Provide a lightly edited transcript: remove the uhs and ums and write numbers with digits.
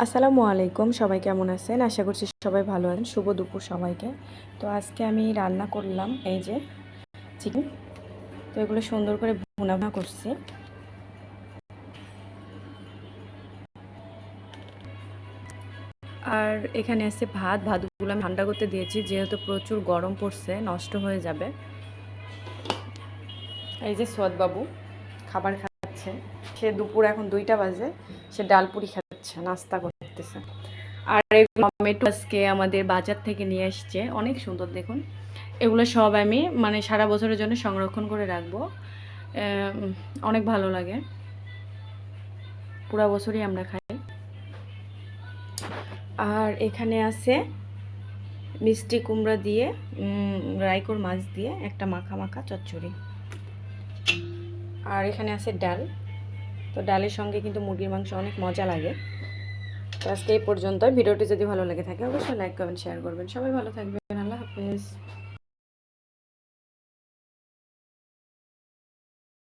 আসসালামু আলাইকুম, সবাই কেমন আছেন? আশা করছি সবাই ভালো আছেন। শুভ দুপুর সবাইকে। তো আজকে আমি রান্না করলাম এই যে চিকেন। তো এগুলো সুন্দর করে ভুনা ভুনা করছি। আর এখানে আছে ভাতগুলো আমি ঠান্ডা করতে দিয়েছি, যেহেতু প্রচুর গরম পড়ছে, নষ্ট হয়ে যাবে। এই যে সোয়াদ বাবু খাবার খাচ্ছে। সে দুপুর এখন 2টা বাজে, সে ডালপুরি খাচ্ছে, নাস্তা করতেছে। আর এগুলো টমেটো আজকে আমাদের বাজার থেকে নিয়ে আসছে, অনেক সুন্দর দেখুন। এগুলো সব আমি মানে সারা বছরের জন্য সংরক্ষণ করে রাখবো। অনেক ভালো লাগে, পুরা বছরই আমরা খাই। আর এখানে আছে মিষ্টি কুমড়া দিয়ে রাইকোর মাছ দিয়ে একটা মাখা মাখা চচ্চড়ি। আর এখানে আছে ডাল। তো ডালের সঙ্গে কিন্তু মুরগির মাংস অনেক মজা লাগে। তো আজকে এই পর্যন্ত। ভিডিওটি যদি ভালো লেগে থাকে অবশ্যই লাইক কমেন্ট শেয়ার করবেন। সবাই ভালো থাকবেন। আল্লাহ হাফেজ।